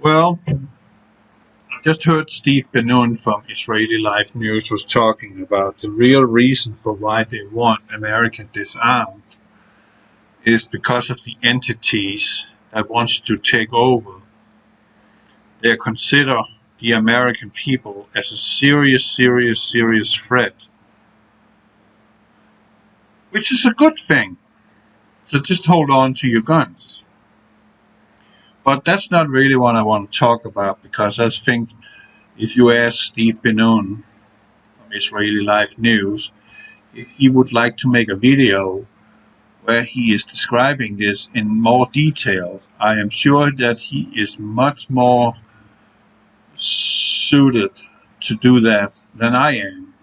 Well, I just heard Steve Bannon from Israeli Life News was talking about the real reason for why they want America disarmed is because of the entities that wants to take over. They consider the American people as a serious threat, which is a good thing. So just hold on to your guns. But that's not really what I want to talk about because I think if you ask Steve Bannon from Israeli Life News, if he would like to make a video where he is describing this in more details, I am sure that he is much more suited to do that than I am,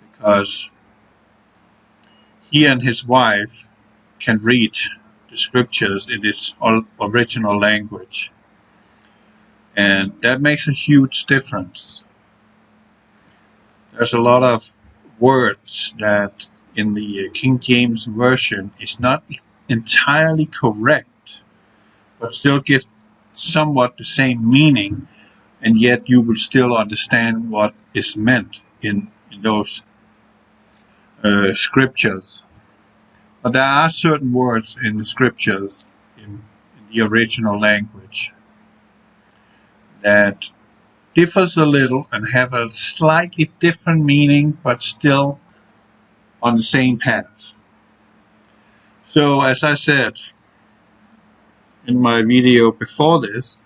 because he and his wife can read the scriptures in its original language, and that makes a huge difference. There's a lot of words that in the King James Version is not entirely correct, but still give somewhat the same meaning, and yet you will still understand what is meant in those scriptures. But there are certain words in the scriptures in the original language that differs a little and have a slightly different meaning, but still on the same path. So as I said in my video before this,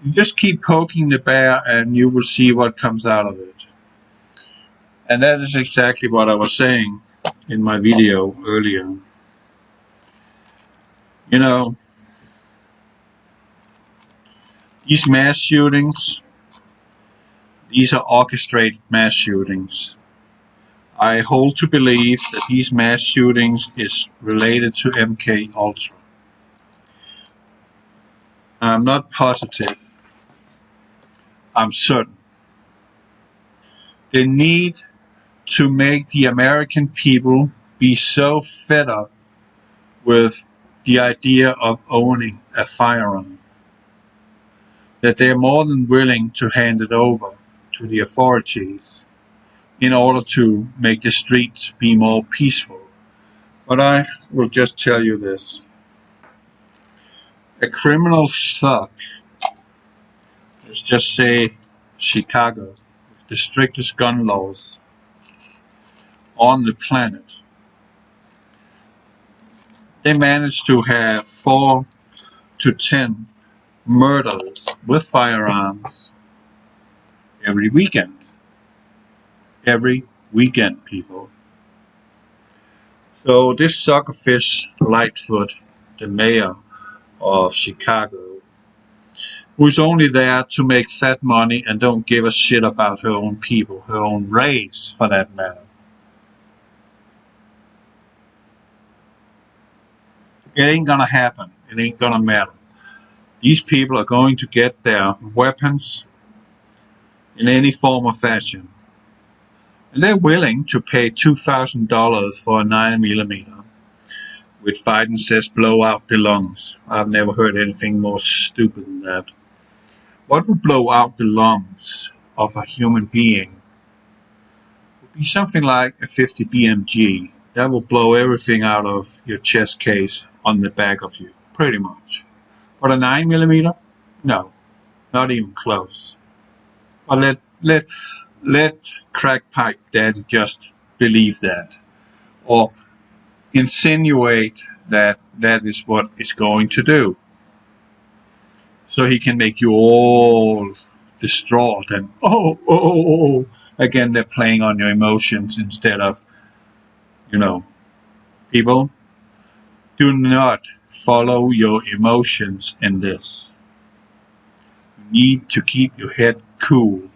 you just keep poking the bear and you will see what comes out of it. And that is exactly what I was saying in my video earlier. You know, these mass shootings, these are orchestrated mass shootings. I hold to believe that these mass shootings is related to MK Ultra. I'm not positive. I'm certain. They need to make the American people be so fed up with the idea of owning a firearm that they're more than willing to hand it over to the authorities in order to make the streets be more peaceful. But I will just tell you this. A criminal thug, let's just say Chicago, with the strictest gun laws on the planet, they managed to have 4 to 10 murders with firearms every weekend. Every weekend, people. So this suckerfish Lightfoot, the mayor of Chicago, who's only there to make fat money and don't give a shit about her own people, her own race for that matter. It ain't gonna happen. It ain't gonna matter. These people are going to get their weapons in any form or fashion. And they're willing to pay $2,000 for a 9mm, which Biden says blow out the lungs. I've never heard anything more stupid than that. What would blow out the lungs of a human being would be something like a 50 BMG. That will blow everything out of your chest case on the back of you, pretty much. But a 9mm? No, not even close. But let crack pipe daddy just believe that, or insinuate that that is what it's going to do, so he can make you all distraught and oh. Again, they're playing on your emotions instead of, people, do not follow your emotions in this. You need to keep your head cool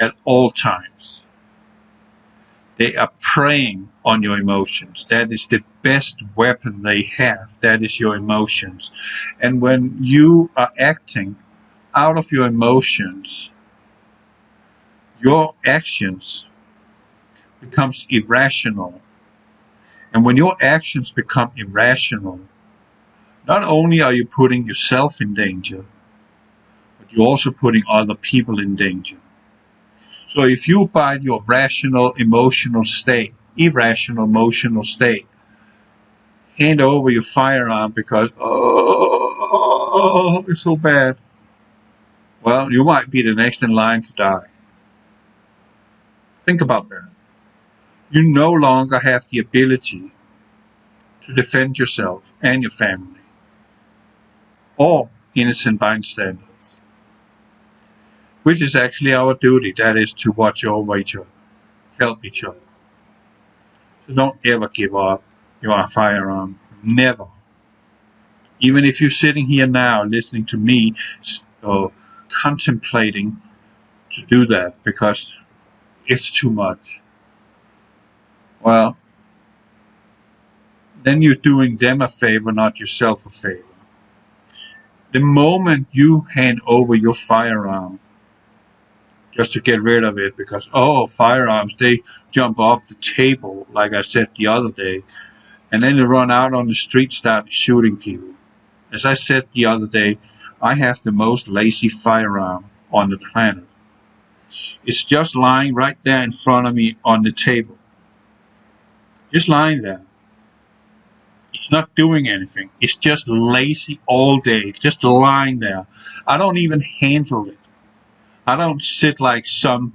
at all times. They are preying on your emotions. That is the best weapon they have. That is your emotions. And when you are acting out of your emotions, your actions becomes irrational. And when your actions become irrational, Not only are you putting yourself in danger, but you're also putting other people in danger. So if you, by your irrational emotional state, hand over your firearm because, oh, it's so bad, well, you might be the next in line to die. Think about that. You no longer have the ability to defend yourself and your family or innocent bystanders, which is actually our duty. That is to watch over each other, help each other. So don't ever give up your firearm. Never. Even if you're sitting here now listening to me contemplating to do that because it's too much, well, then you're doing them a favor, not yourself a favor. The moment you hand over your firearm just to get rid of it because, oh, firearms, they jump off the table, like I said the other day, and then you run out on the street, start shooting people. As I said the other day, I have the most lazy firearm on the planet. It's just lying right there in front of me on the table. Just lying there. It's not doing anything. It's just lazy all day. It's just lying there. I don't even handle it. I don't sit like some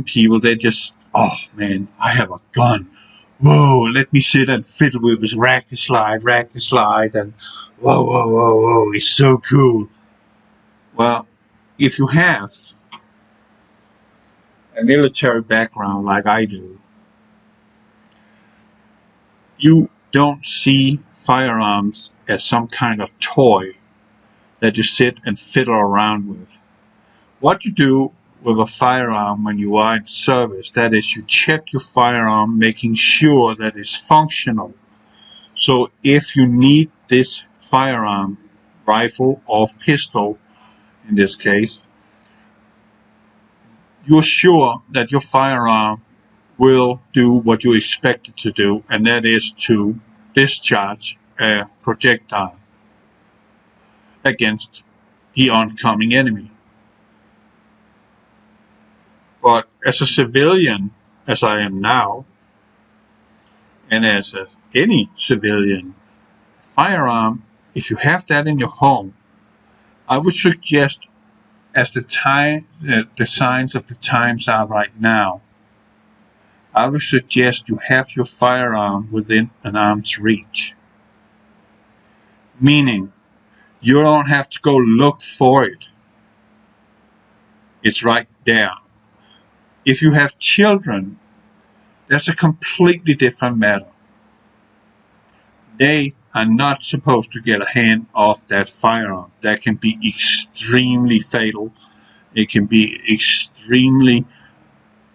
people. They just, oh man, I have a gun. Whoa, let me sit and fiddle with this, rack the slide, and whoa, it's so cool. Well, if you have a military background like I do, you don't see firearms as some kind of toy that you sit and fiddle around with. What you do with a firearm when you are in service, that is, you check your firearm, making sure that it's functional. So if you need this firearm, rifle or pistol in this case, you're sure that your firearm will do what you expect it to do, and that is to discharge a projectile against the oncoming enemy. But as a civilian, as I am now, and as any civilian, firearm, if you have that in your home, I would suggest, as the signs of the times are right now, I would suggest you have your firearm within an arm's reach. Meaning, you don't have to go look for it. It's right there. If you have children, that's a completely different matter. They are not supposed to get a hand off that firearm. That can be extremely fatal. It can be extremely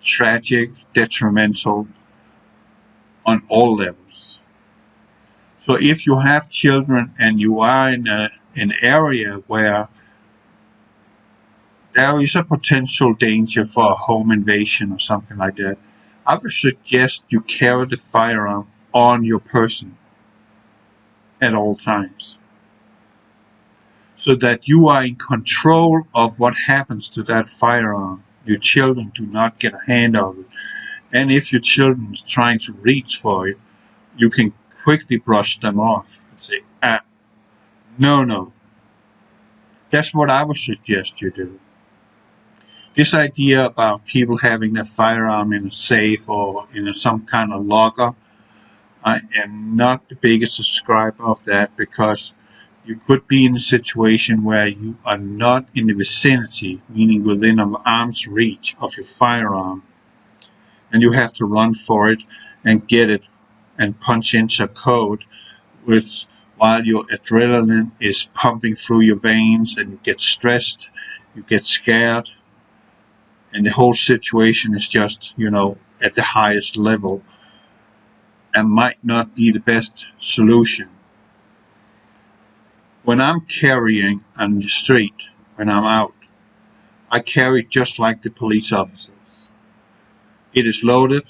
tragic, detrimental on all levels. So if you have children and you are in an area where there is a potential danger for a home invasion or something like that, I would suggest you carry the firearm on your person at all times, so that you are in control of what happens to that firearm. Your children do not get a hand of it. And if your children is trying to reach for it, you can quickly brush them off and say, no. That's what I would suggest you do. This idea about people having their firearm in a safe or in some kind of locker, I am not the biggest subscriber of that, because you could be in a situation where you are not in the vicinity, meaning within an arm's reach of your firearm, and you have to run for it and get it and punch into a code while your adrenaline is pumping through your veins, and you get stressed, you get scared, and the whole situation is just, at the highest level, and might not be the best solution. When I'm carrying on the street, when I'm out, I carry just like the police officers. It is loaded,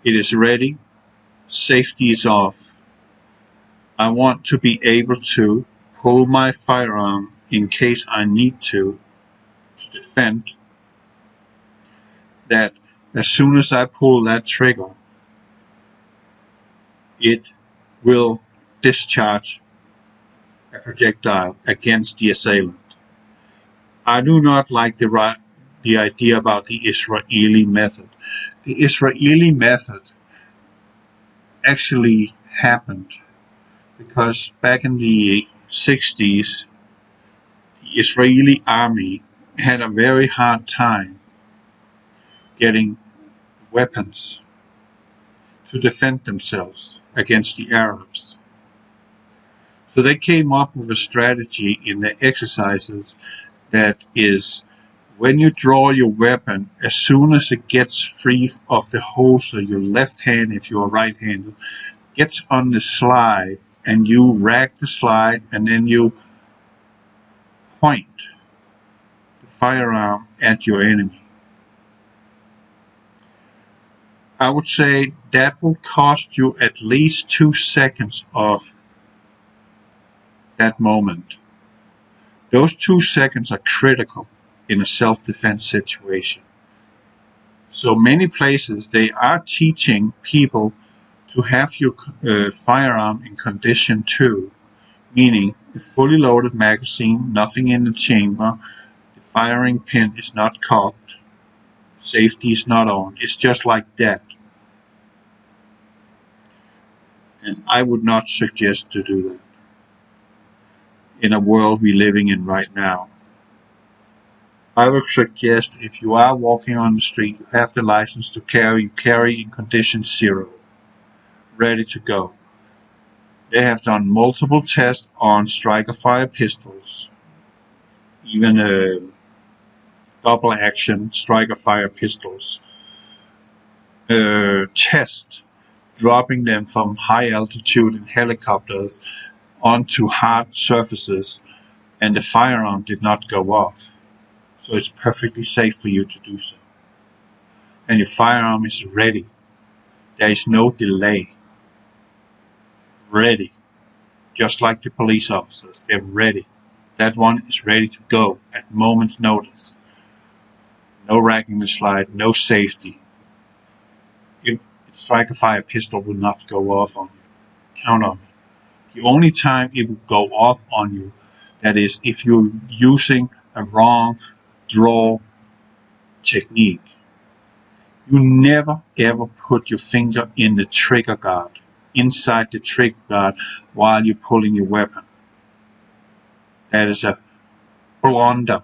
it is ready, safety is off. I want to be able to pull my firearm in case I need to defend. That as soon as I pull that trigger, it will discharge a projectile against the assailant. I do not like the idea about the Israeli method. The Israeli method actually happened because back in the 60s, the Israeli army had a very hard time getting weapons to defend themselves against the Arabs. So they came up with a strategy in their exercises that is, when you draw your weapon, as soon as it gets free of the holster, your left hand, if you're right-handed, gets on the slide, and you rack the slide, and then you point the firearm at your enemy. I would say that will cost you at least 2 seconds of that moment. Those 2 seconds are critical in a self-defense situation. So many places, they are teaching people to have your firearm in condition 2, meaning a fully loaded magazine, nothing in the chamber, the firing pin is not cocked, safety is not on. It's just like that. And I would not suggest to do that in a world we're living in right now. I would suggest if you are walking on the street, you have the license to carry, you carry in condition 0, ready to go. They have done multiple tests on striker-fire pistols, even double-action striker-fire pistols. Test dropping them from high altitude in helicopters onto hard surfaces, and the firearm did not go off. So it's perfectly safe for you to do so. And your firearm is ready. There is no delay. Ready. Just like the police officers, they're ready. That one is ready to go at moment's notice. No racking the slide, no safety. If striker-fire pistol will not go off on you. Count on it. The only time it will go off on you, that is if you're using a wrong draw technique. You never ever put your finger in the trigger guard, inside the trigger guard, while you're pulling your weapon. That is a blunder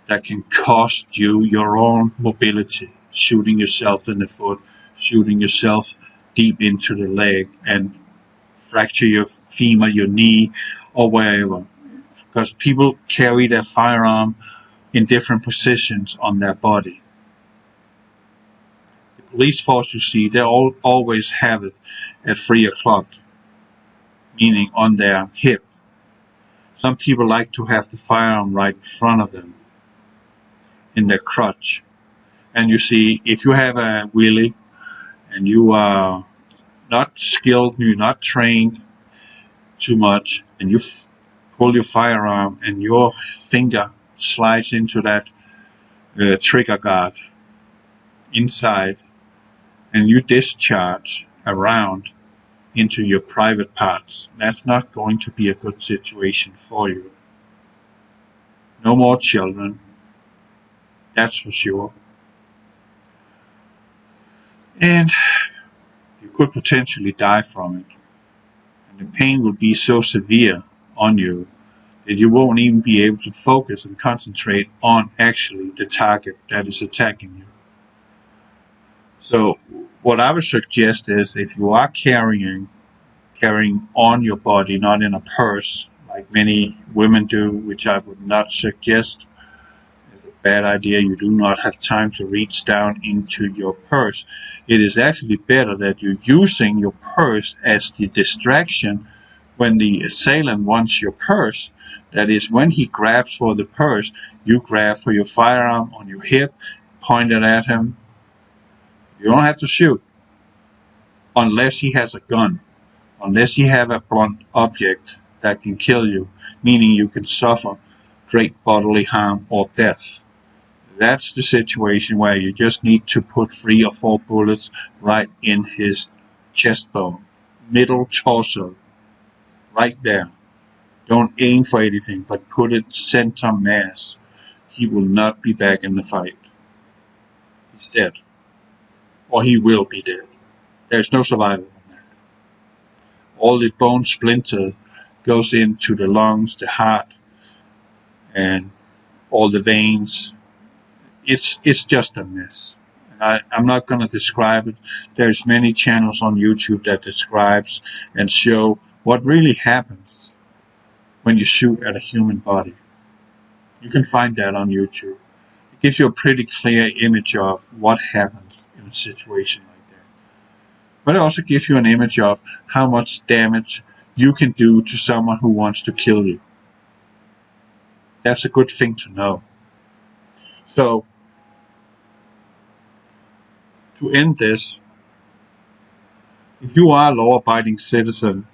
that can cost you your own mobility, shooting yourself in the foot, shooting yourself deep into the leg, and fracture your femur, your knee, or wherever. Because people carry their firearm in different positions on their body. The police force, you see, they always have it at 3 o'clock, meaning on their hip. Some people like to have the firearm right in front of them, in their crotch. And you see, if you have a wheelie and you are not skilled, you're not trained too much, and you pull your firearm and your finger slides into that trigger guard inside, and you discharge around into your private parts, that's not going to be a good situation for you. No more children, that's for sure. And you could potentially die from it. And the pain will be so severe on you that you won't even be able to focus and concentrate on actually the target that is attacking you. So what I would suggest is, if you are carrying on your body, not in a purse like many women do, which I would not suggest. It's a bad idea. You do not have time to reach down into your purse. It is actually better that you're using your purse as the distraction when the assailant wants your purse. That is, when he grabs for the purse, you grab for your firearm on your hip, point it at him. You don't have to shoot unless he has a gun, unless you have a blunt object that can kill you, meaning you can suffer great bodily harm or death. That's the situation where you just need to put 3 or 4 bullets right in his chest bone, middle torso, right there. Don't aim for anything, but put it center mass. He will not be back in the fight. He's dead. Or he will be dead. There's no survival on that. All the bone splinters goes into the lungs, the heart, and all the veins. It's just a mess. I'm not going to describe it. There's many channels on YouTube that describes and show what really happens when you shoot at a human body. You can find that on YouTube. It gives you a pretty clear image of what happens in a situation like that. But it also gives you an image of how much damage you can do to someone who wants to kill you. That's a good thing to know. So, to end this, if you are a law-abiding citizen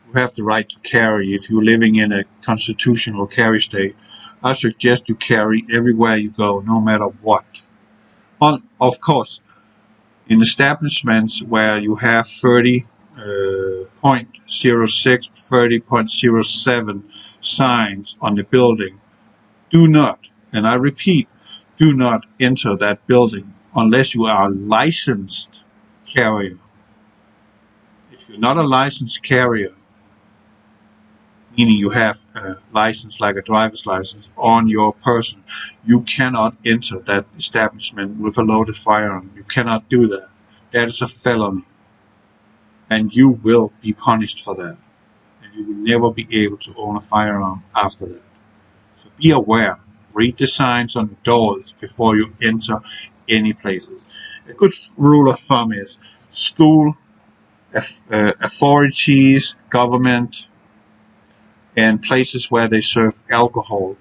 who have the right to carry, if you're living in a constitutional carry state, I suggest you carry everywhere you go, no matter what. Of course, in establishments where you have 30.06, 30.07 signs on the building, do not, and I repeat, do not enter that building unless you are a licensed carrier. If you're not a licensed carrier, meaning you have a license like a driver's license on your person, you cannot enter that establishment with a loaded firearm. You cannot do that. That is a felony. And you will be punished for that. And you will never be able to own a firearm after that. So be aware. Read the signs on the doors before you enter any places. A good rule of thumb is school, authorities, government, and places where they serve alcohol.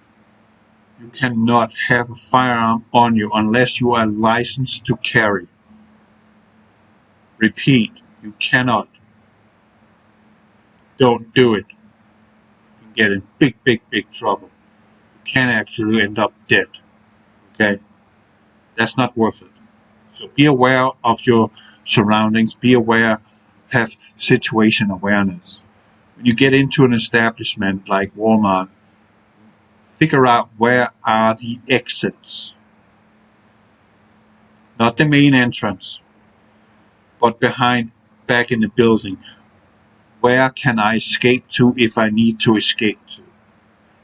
You cannot have a firearm on you unless you are licensed to carry. Repeat, you cannot. Don't do it. You can get in big trouble. You can actually end up dead. Okay? That's not worth it. So be aware of your surroundings. Be aware, have situation awareness. When you get into an establishment like Walmart, figure out where are the exits. Not the main entrance, but back in the building. Where can I escape to if I need to escape to?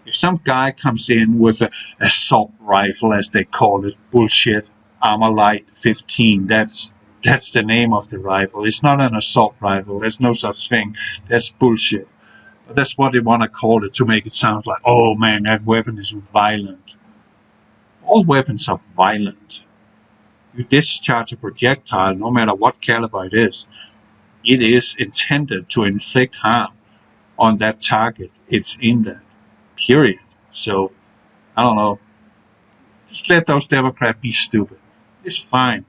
If some guy comes in with an assault rifle, as they call it, bullshit, Armalite 15, that's the name of the rifle. It's not an assault rifle. There's no such thing. That's bullshit. But that's what they want to call it to make it sound like, oh man, that weapon is violent. All weapons are violent. You discharge a projectile, no matter what caliber it is intended to inflict harm on that target. It's in that. Period. So, I don't know. Just let those Democrats be stupid. It's fine.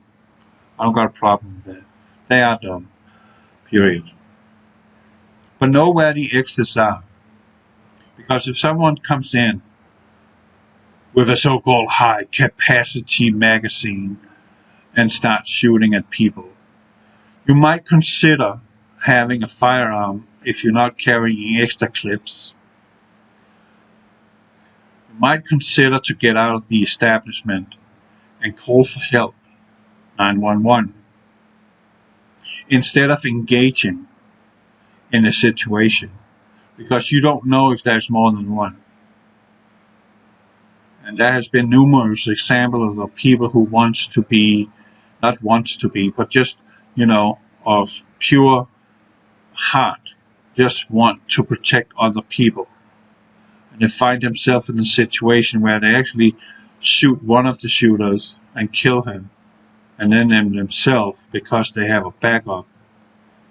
I don't got a problem with that. They are dumb. Period. But know where the exits are. Because if someone comes in with a so-called high-capacity magazine and starts shooting at people, you might consider having a firearm if you're not carrying extra clips. You might consider to get out of the establishment and call for help, 911, instead of engaging in a situation, because you don't know if there's more than one. And there has been numerous examples of people who not wants to be, but just, of pure heart, just want to protect other people. And they find themselves in a situation where they actually shoot one of the shooters and kill him, and then themselves, because they have a backup,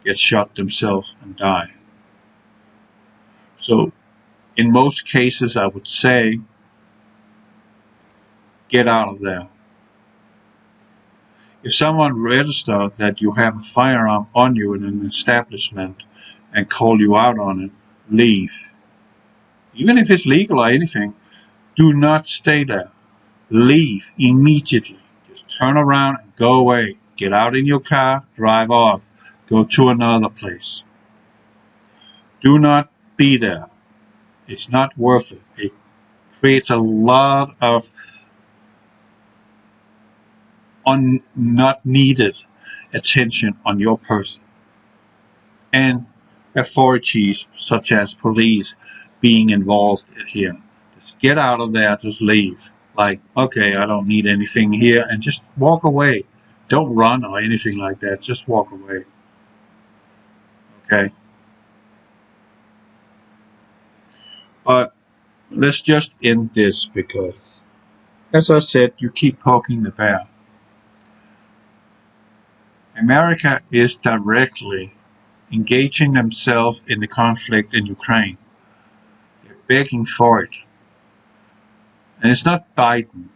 get shot themselves and die. So, in most cases, I would say, get out of there. If someone registers that you have a firearm on you in an establishment and call you out on it, leave. Even if it's legal or anything, do not stay there. Leave immediately. Just turn around and go away. Get out in your car, drive off, go to another place. Do not be there. It's not worth it. It creates a lot of not needed attention on your person. And authorities such as police being involved here. Just get out of there, just leave. Like, okay, I don't need anything here, and just walk away. Don't run or anything like that, just walk away. Okay? But let's just end this because, as I said, you keep poking the bear. America is directly engaging themselves in the conflict in Ukraine. They're begging for it. And it's not Biden.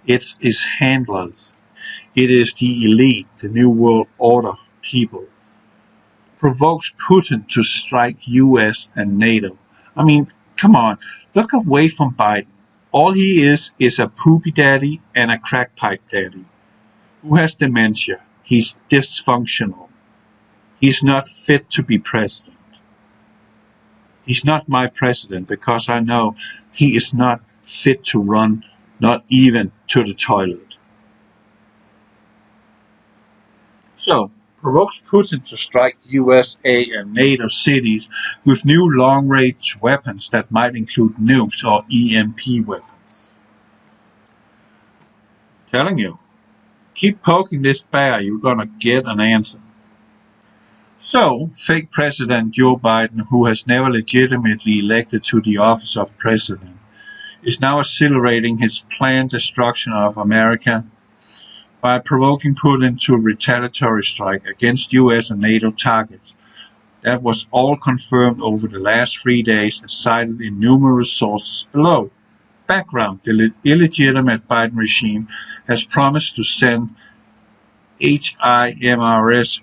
It's his handlers. It is the elite, the New World Order people. Provokes Putin to strike US and NATO. I mean, come on. Look away from Biden. All he is a poopy daddy and a crack pipe daddy who has dementia. He's dysfunctional. He's not fit to be president. He's not my president because I know he is not fit to run, not even to the toilet. So, provokes Putin to strike USA and NATO cities with new long-range weapons that might include nukes or EMP weapons. Telling you, keep poking this bear, you're gonna get an answer. So, fake President Joe Biden, who has never legitimately elected to the office of president, is now accelerating his planned destruction of America by provoking Putin to a retaliatory strike against US and NATO targets. That was all confirmed over the last 3 days as cited in numerous sources below. Background: the illegitimate Biden regime has promised to send HIMARS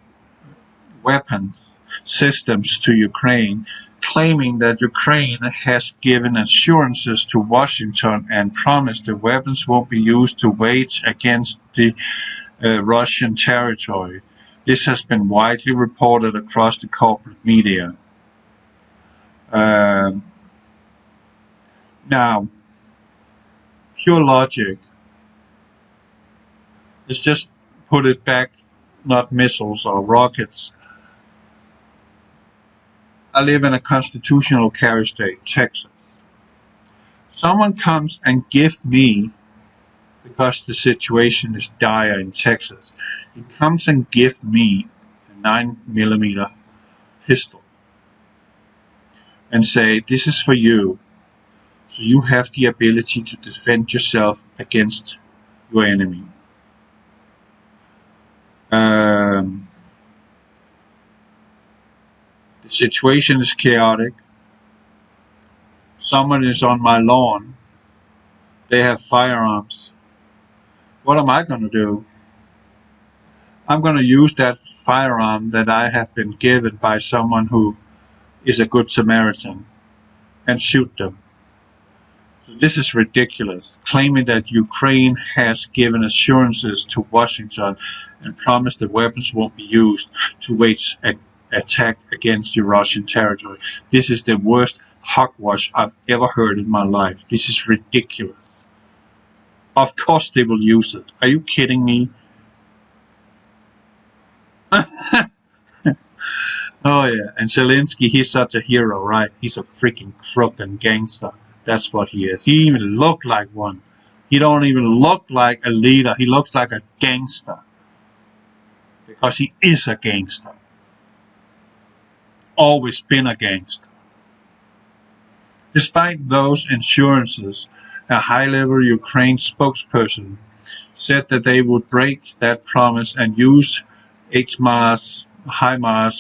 weapons systems to Ukraine, claiming that Ukraine has given assurances to Washington and promised the weapons won't be used to wage against the Russian territory. This has been widely reported across the corporate media. Now, pure logic. Let's just put it back, not missiles or rockets. I live in a constitutional carry state, Texas. Someone comes and gives me, because the situation is dire in Texas, he comes and gives me a 9mm pistol and say, this is for you, so you have the ability to defend yourself against your enemy. The situation is chaotic. Someone is on my lawn. They have firearms. What am I going to do? I'm going to use that firearm that I have been given by someone who is a good Samaritan and shoot them. So this is ridiculous, claiming that Ukraine has given assurances to Washington and promised that weapons won't be used to wage an attack against the Russian territory. This is the worst hogwash I've ever heard in my life. This is ridiculous. Of course they will use it. Are you kidding me? Oh yeah, and Zelensky, he's such a hero, right? He's a freaking crook and gangster. That's what he is. He even look like one. He don't even look like a leader. He looks like a gangster. Because he is a gangster. Always been a gangster. Despite those assurances, a high-level Ukraine spokesperson said that they would break that promise and use HIMARS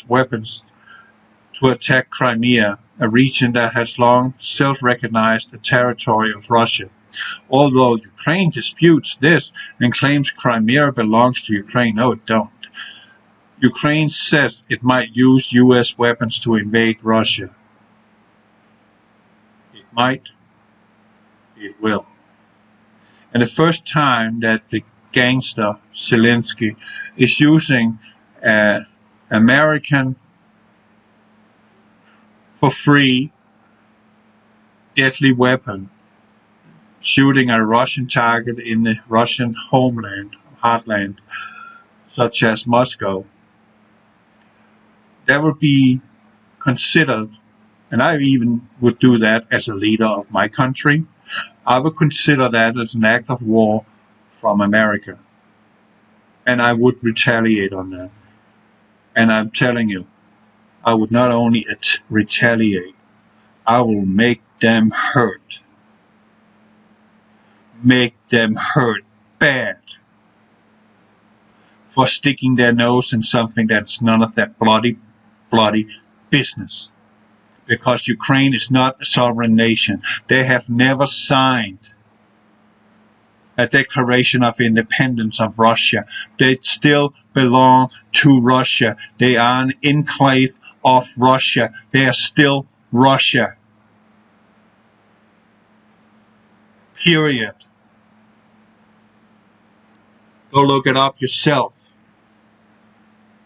weapons to attack Crimea, a region that has long self-recognized a territory of Russia. Although Ukraine disputes this and claims Crimea belongs to Ukraine. No, it don't. Ukraine says it might use US weapons to invade Russia. It might. It will. And the first time that the gangster Zelensky is using an American for free deadly weapon, shooting a Russian target in the Russian homeland, heartland, such as Moscow, that would be considered, and I even would do that as a leader of my country, I would consider that as an act of war from America. And I would retaliate on that. And I'm telling you, I would not only retaliate, I will make them hurt. Make them hurt bad for sticking their nose in something that's none of their bloody business. Because Ukraine is not a sovereign nation. They have never signed a declaration of independence of Russia. They still belong to Russia. They are an enclave of Russia. They are still Russia. Period. Go look it up yourself.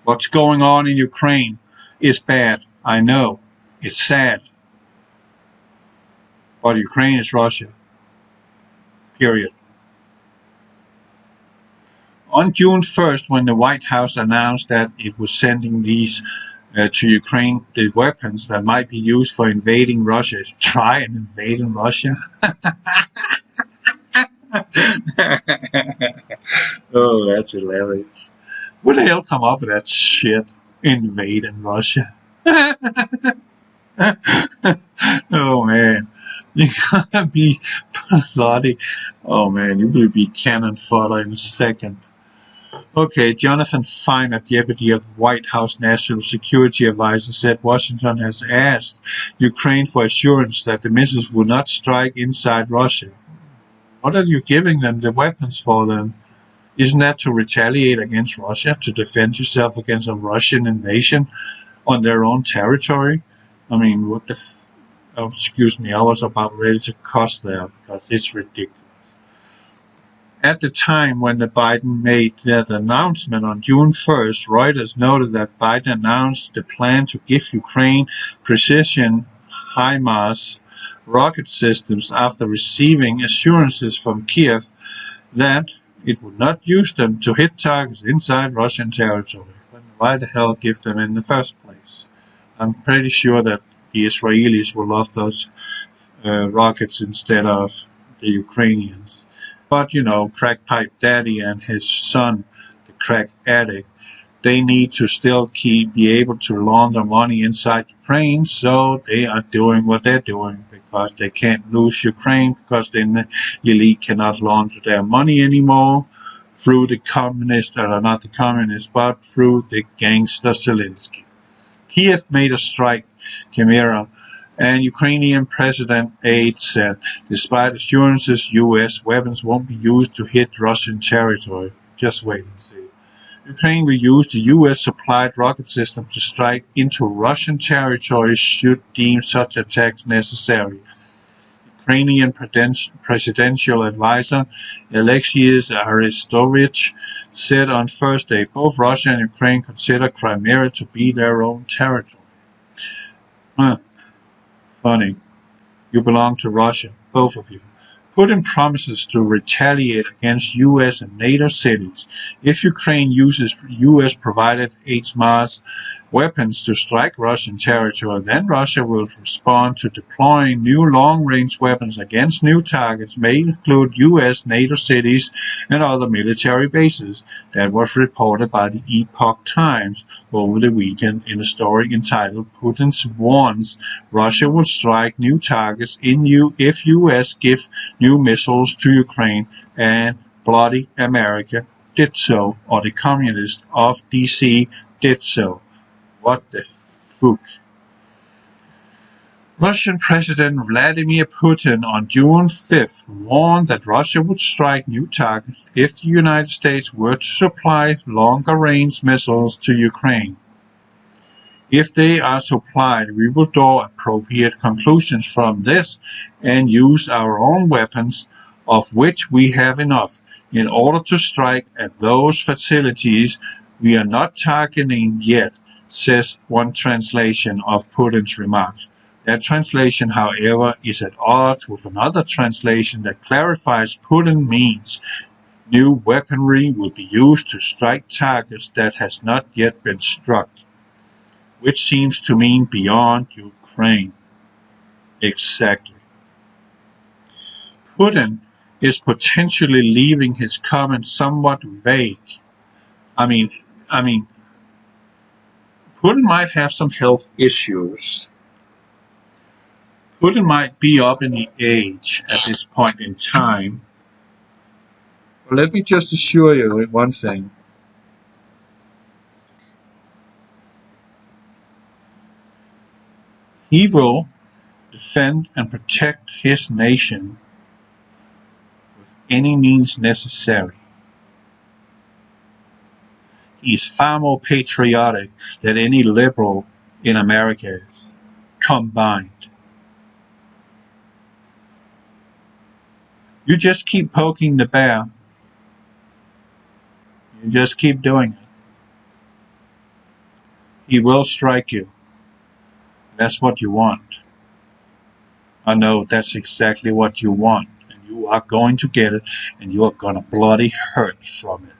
What's going on in Ukraine is bad. I know. It's sad. But Ukraine is Russia. Period. On June 1st, when the White House announced that it was sending these to Ukraine, the weapons that might be used for invading Russia, try and invade in Russia. Oh, that's hilarious. Where the hell come up with that shit? Invade in Russia. Oh man, you gotta be bloody. Oh man, you will be cannon fodder in a second. Okay, Jonathan Fine, a deputy of White House National Security Advisor, said Washington has asked Ukraine for assurance that the missiles will not strike inside Russia. What are you giving them the weapons for then? Isn't that to retaliate against Russia, to defend yourself against a Russian invasion on their own territory? I mean, what the oh, excuse me, I was about ready to cuss there because it's ridiculous. At the time when the Biden made that announcement on June 1st, Reuters noted that Biden announced the plan to give Ukraine precision HIMARS rocket systems after receiving assurances from Kiev that it would not use them to hit targets inside Russian territory. But why the hell give them in the first place? I'm pretty sure that the Israelis will love those rockets instead of the Ukrainians. But, you know, Crack Pipe Daddy and his son, the crack addict, they need to still be able to launder money inside Ukraine, so they are doing what they're doing because they can't lose Ukraine, because then the elite cannot launder their money anymore through the communists, or not the communists, but through the gangster Zelensky. Kiev made a strike chimera, and Ukrainian President aide said, despite assurances U.S. weapons won't be used to hit Russian territory. Just wait and see. Ukraine will use the U.S.-supplied rocket system to strike into Russian territory should deem such attacks necessary. Ukrainian presidential advisor Alexei Arestovich said on Thursday both Russia and Ukraine consider Crimea to be their own territory. Funny. You belong to Russia, both of you. Putin promises to retaliate against U.S. and NATO cities if Ukraine uses U.S.-provided HIMARS weapons to strike Russian territory. Then Russia will respond to deploying new long-range weapons against new targets, may include U.S., NATO cities, and other military bases. That was reported by the Epoch Times over the weekend in a story entitled Putin warns Russia will strike new targets if U.S. give new missiles to Ukraine, and bloody America did so, or the communists of D.C. did so. What the fuck? Russian President Vladimir Putin on June 5th warned that Russia would strike new targets if the United States were to supply longer-range missiles to Ukraine. If they are supplied, we will draw appropriate conclusions from this and use our own weapons, of which we have enough, in order to strike at those facilities we are not targeting yet, says one translation of Putin's remarks. That translation, however, is at odds with another translation that clarifies Putin means new weaponry will be used to strike targets that has not yet been struck, which seems to mean beyond Ukraine. Exactly. Putin is potentially leaving his comments somewhat vague. I mean, Putin might have some health issues. Putin might be up in the age at this point in time. But let me just assure you one thing. He will defend and protect his nation with any means necessary. He is far more patriotic than any liberal in America is, combined. You just keep poking the bear. You just keep doing it. He will strike you. That's what you want. I know that's exactly what you want. And you are going to get it, and you are going to bloody hurt from it.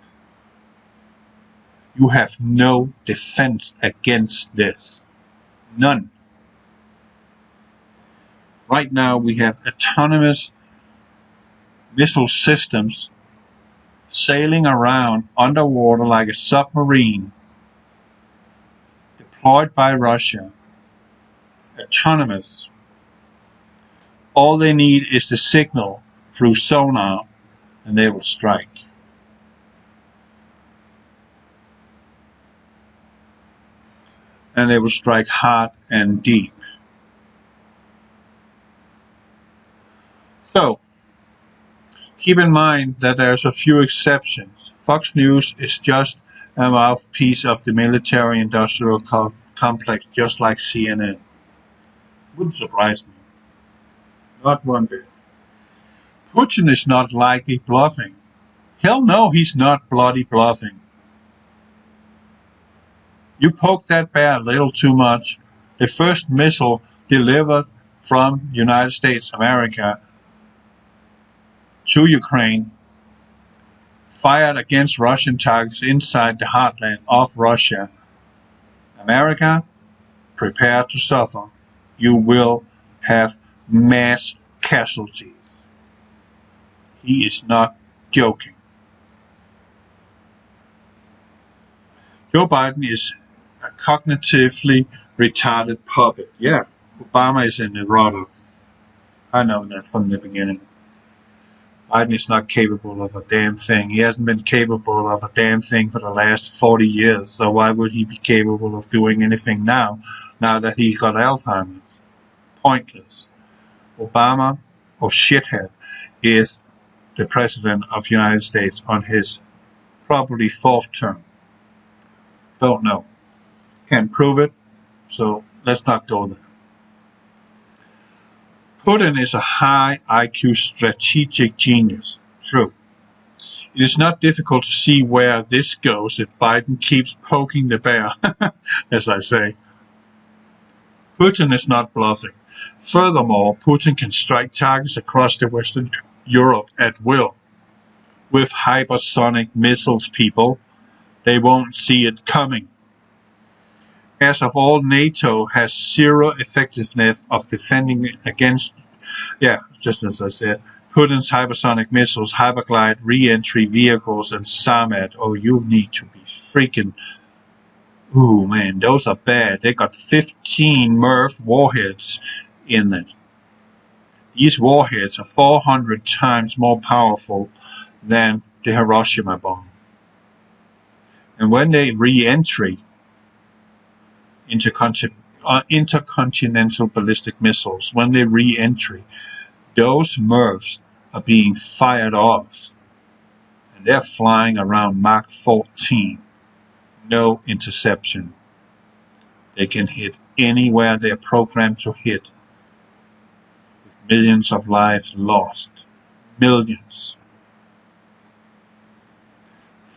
You have no defense against this. None. Right now we have autonomous missile systems sailing around underwater like a submarine, deployed by Russia. Autonomous. All they need is the signal through sonar, and they will strike. And they will strike hard and deep. So, keep in mind that there's a few exceptions. Fox News is just a mouthpiece of the military-industrial complex, just like CNN. Wouldn't surprise me. Not one bit. Putin is not likely bluffing. Hell no, he's not bloody bluffing. You poked that bear a little too much. The first missile delivered from United States of America to Ukraine, fired against Russian targets inside the heartland of Russia. America, prepare to suffer. You will have mass casualties. He is not joking. Joe Biden is a cognitively retarded puppet. Yeah, Obama is a neurotic. I know that from the beginning. Biden is not capable of a damn thing. He hasn't been capable of a damn thing for the last 40 years. So why would he be capable of doing anything now that he's got Alzheimer's? Pointless. Obama, or shithead, is the president of the United States on his probably fourth term. Don't know. Can't prove it, so let's not go there. Putin is a high IQ strategic genius. True. It is not difficult to see where this goes if Biden keeps poking the bear, as I say. Putin is not bluffing. Furthermore, Putin can strike targets across the Western Europe at will. With hypersonic missiles, people, they won't see it coming. As of all, NATO has zero effectiveness of defending against, just as I said, Putin's hypersonic missiles, hyperglide re-entry vehicles, and SAMAT. Oh, you need to be freaking... Ooh, man, those are bad. They got 15 MIRV warheads in it. These warheads are 400 times more powerful than the Hiroshima bomb. And when they re-entry into intercontinental ballistic missiles, when they re-entry, those MIRVs are being fired off. And they're flying around Mach 14. No interception. They can hit anywhere they're programmed to hit. With millions of lives lost. Millions.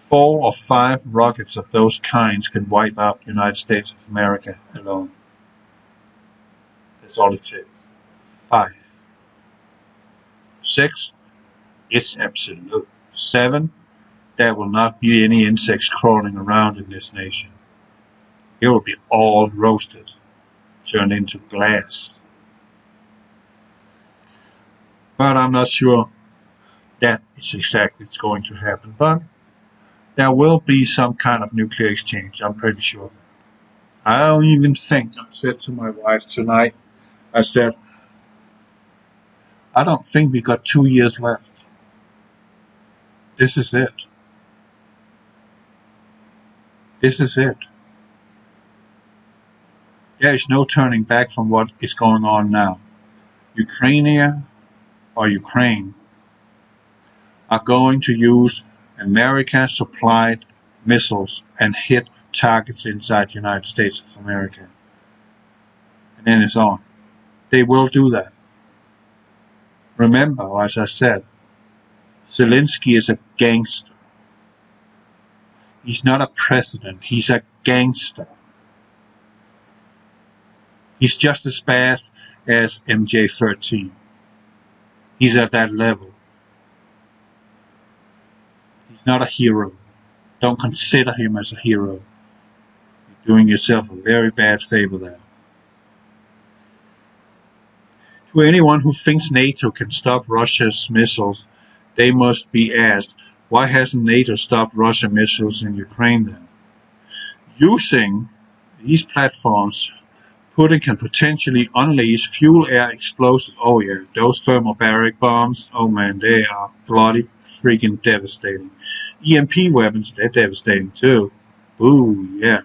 4 or 5 rockets of those kinds can wipe out the United States of America alone. That's all it takes. 5. 6, it's absolute. 7, there will not be any insects crawling around in this nation. It will be all roasted, turned into glass. But I'm not sure that is exactly what's going to happen. But there will be some kind of nuclear exchange, I'm pretty sure. I don't even think, I said to my wife tonight, I said, I don't think we got 2 years left. This is it. This is it. There is no turning back from what is going on now. Ukraine or Ukraine are going to use America-supplied missiles and hit targets inside the United States of America. And then it's on. They will do that. Remember, as I said, Zelensky is a gangster. He's not a president. He's a gangster. He's just as bad as MJ-13. He's at that level. He's not a hero. Don't consider him as a hero. You're doing yourself a very bad favor there. To anyone who thinks NATO can stop Russia's missiles, they must be asked, why hasn't NATO stopped Russian missiles in Ukraine then? Using these platforms, Putin can potentially unleash fuel-air explosives. Oh yeah, those thermobaric bombs, oh man, they are bloody freaking devastating. EMP weapons, they're devastating too. Ooh, yeah.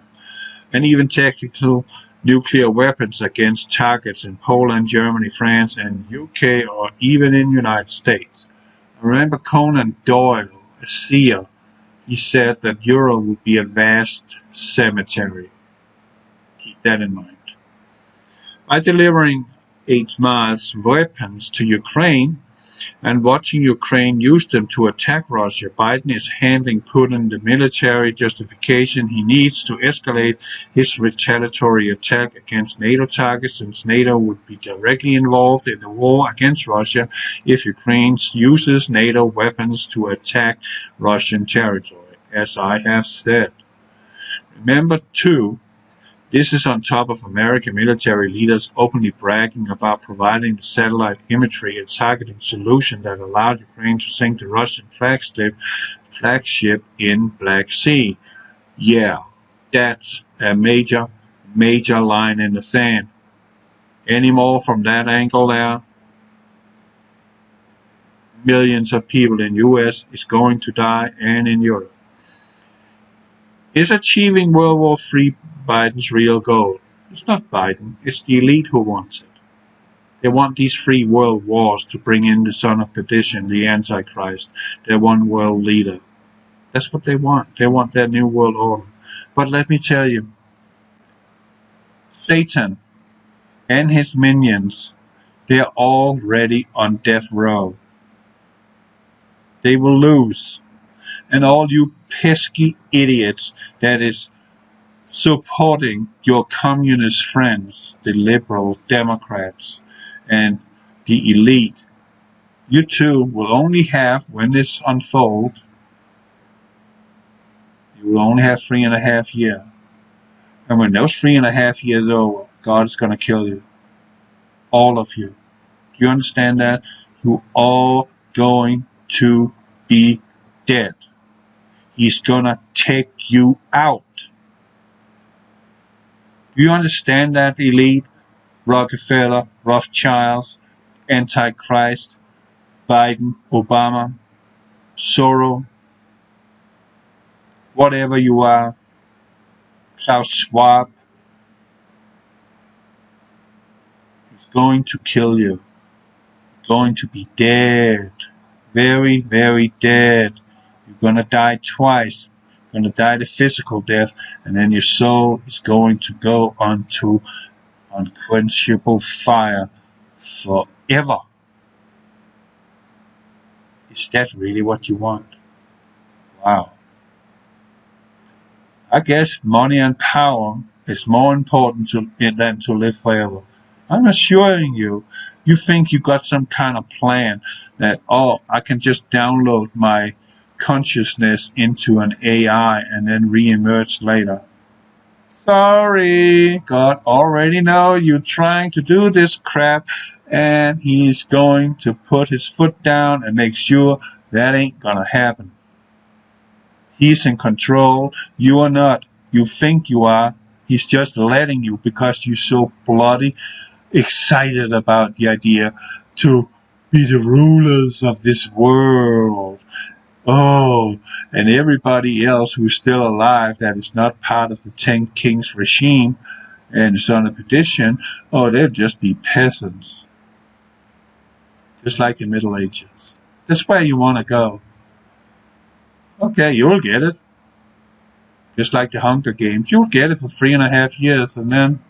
And even tactical nuclear weapons against targets in Poland, Germany, France, and UK, or even in the United States. I remember Conan Doyle, a seer, he said that Europe would be a vast cemetery. Keep that in mind. By delivering HIMARS weapons to Ukraine and watching Ukraine use them to attack Russia, Biden is handing Putin the military justification he needs to escalate his retaliatory attack against NATO targets, since NATO would be directly involved in the war against Russia if Ukraine uses NATO weapons to attack Russian territory, as I have said. Remember, too, this is on top of American military leaders openly bragging about providing the satellite imagery and targeting solution that allowed Ukraine to sink the Russian flagship in Black Sea. Yeah, that's a major line in the sand. Any more from that angle there? Millions of people in the US is going to die, and in Europe. Is achieving World War III Biden's real goal? It's not Biden, it's the elite who wants it. They want these 3 world wars to bring in the son of perdition, the Antichrist, their one world leader. That's what they want. They want their new world order. But let me tell you, Satan and his minions, they're already on death row. They will lose. And all you pesky idiots that is supporting your communist friends, the liberal Democrats and the elite, you too will only have, when this unfolds, you will only have 3.5 years. And when those 3.5 years are over, God is going to kill you. All of you. Do you understand that? You're all going to be dead. He's going to take you out. Do you understand that, elite? Rockefeller, Rothschilds, Antichrist, Biden, Obama, Soros, whatever you are, Klaus Schwab. He's going to kill you. You're going to be dead. Very, very dead. You're going to die twice. You're going to die the physical death, and then your soul is going to go onto unquenchable fire forever. Is that really what you want? Wow. I guess money and power is more important than to live forever. I'm assuring you, you think you got some kind of plan that, oh, I can just download my consciousness into an AI and then re-emerge later. Sorry, God already know you're trying to do this crap, and he's going to put his foot down and make sure that ain't gonna happen. He's in control. You are not. You think you are. He's just letting you because you're so bloody excited about the idea to be the rulers of this world. Oh, and everybody else who's still alive that is not part of the 10 Kings regime and is on a petition, oh, they'll just be peasants. Just like the Middle Ages. That's where you want to go. Okay, you'll get it. Just like the Hunger Games. You'll get it for 3.5 years, and then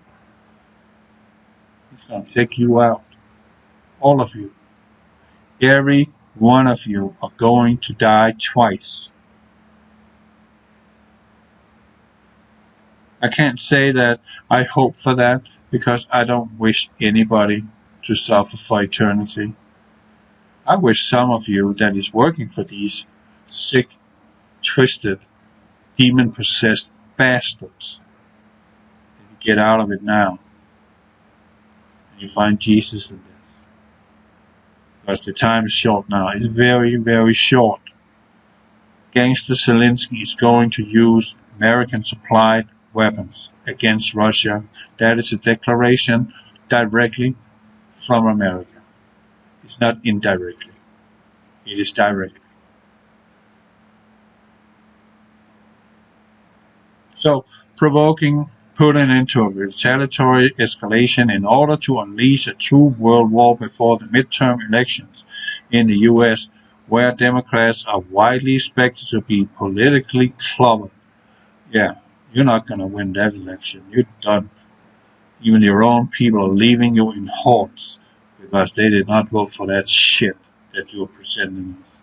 he's going to take you out. All of you. Every one of you are going to die twice. I can't say that I hope for that, because I don't wish anybody to suffer for eternity. I wish some of you that is working for these sick, twisted, demon-possessed bastards, that you get out of it now. And you find Jesus in this. Because the time is short now. It's very, very short. Gangster Zelensky is going to use American-supplied weapons against Russia. That is a declaration directly from America. It's not indirectly. It is directly. So, provoking Putin into a retaliatory escalation in order to unleash a true world war before the midterm elections in the US, where Democrats are widely expected to be politically clobbered. Yeah, you're not going to win that election. You're done. Even your own people are leaving you in hordes because they did not vote for that shit that you're presenting us.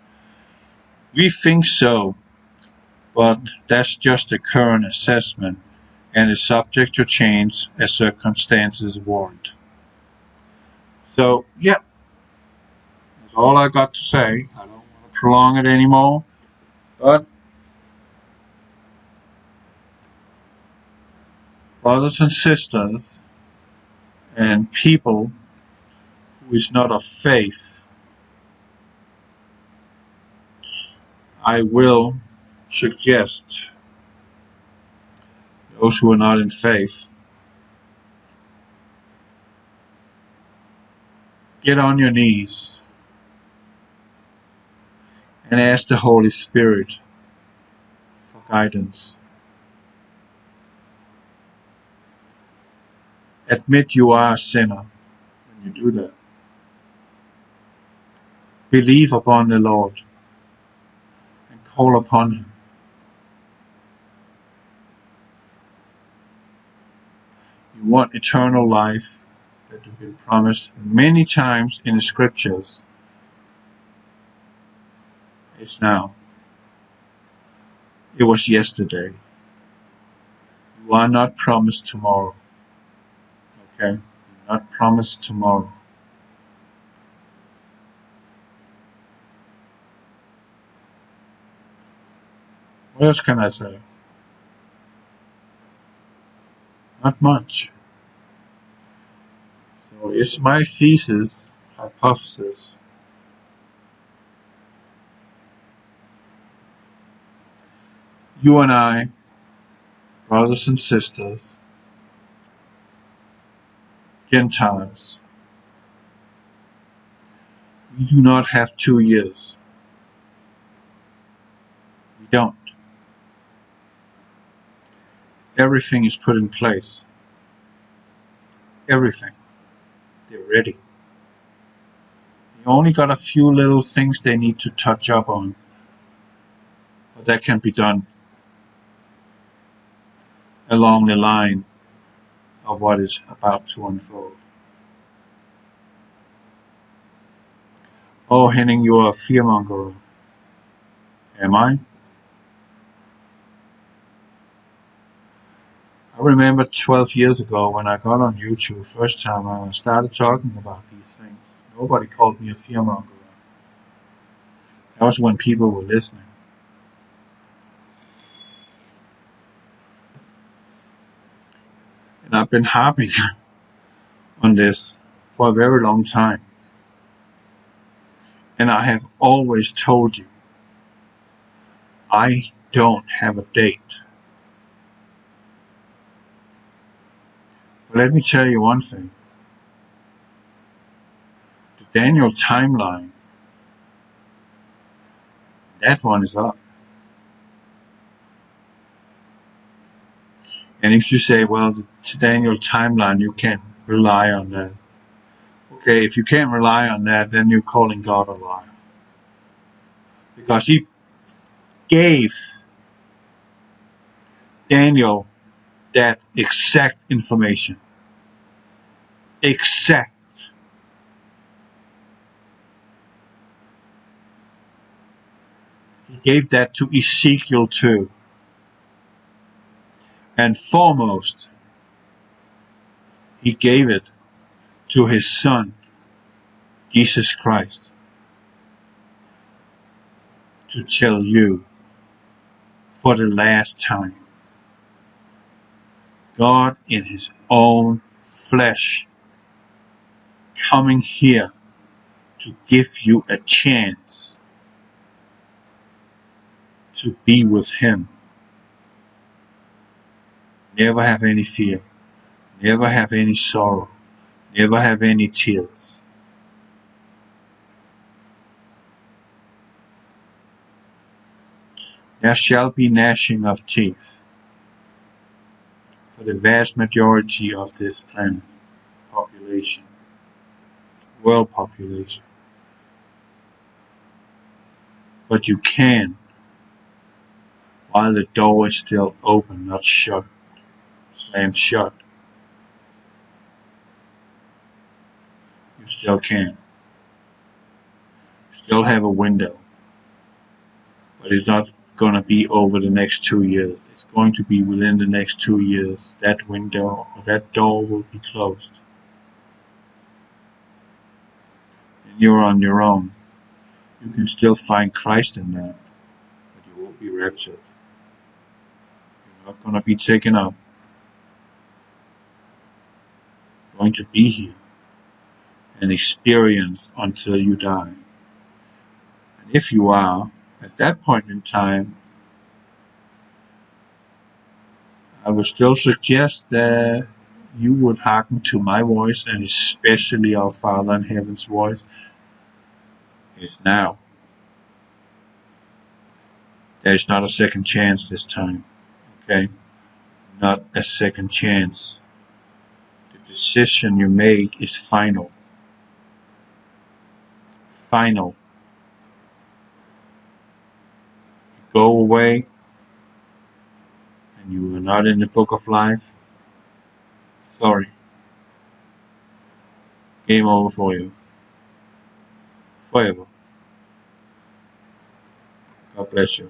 We think so, but that's just the current assessment and is subject to change as circumstances warrant. So, yeah, that's all I got to say. I don't want to prolong it anymore, but brothers and sisters and people who is not of faith, I will suggest those who are not in faith, get on your knees and ask the Holy Spirit for guidance. Admit you are a sinner when you do that. Believe upon the Lord and call upon Him. You want eternal life that has been promised many times in the scriptures. It's now. It was yesterday. You are not promised tomorrow. Okay? You're not promised tomorrow. What else can I say? Not much. So it's my thesis, hypothesis. You and I, brothers and sisters, Gentiles, we do not have 2 years. We don't. Everything is put in place. Everything. They're ready. They only got a few little things they need to touch up on, but that can be done along the line of what is about to unfold. Oh, Henning, you are a fearmonger. Am I? I remember 12 years ago when I got on YouTube first time and I started talking about these things. Nobody called me a fearmonger. That was when people were listening. And I've been harping on this for a very long time. And I have always told you, I don't have a date. But let me tell you one thing. The Daniel timeline, that one is up. And if you say, well, the Daniel timeline, you can't rely on that. Okay, if you can't rely on that, then you're calling God a liar. Because he gave Daniel that exact information. Exact. He gave that to Ezekiel too. And foremost, he gave it to his son, Jesus Christ, to tell you for the last time. God in his own flesh coming here to give you a chance to be with him. Never have any fear. Never have any sorrow. Never have any tears. There shall be gnashing of teeth for the vast majority of this planet population, world population. But you can, while the door is still open, not shut, slammed shut. You still can. You still have a window. But it's not going to be over the next 2 years. It's going to be within the next 2 years. That window, that door will be closed. And you're on your own. You can still find Christ in that, but you won't be raptured. You're not going to be taken up. You're going to be here and experience until you die. And if you are, at that point in time, I would still suggest that you would hearken to my voice, and especially our Father in Heaven's voice. It's now. There's not a second chance this time. Okay? Not a second chance. The decision you make is final. Final. You go away and you are not in the book of life. Sorry. Game over for you. Forever. God bless you.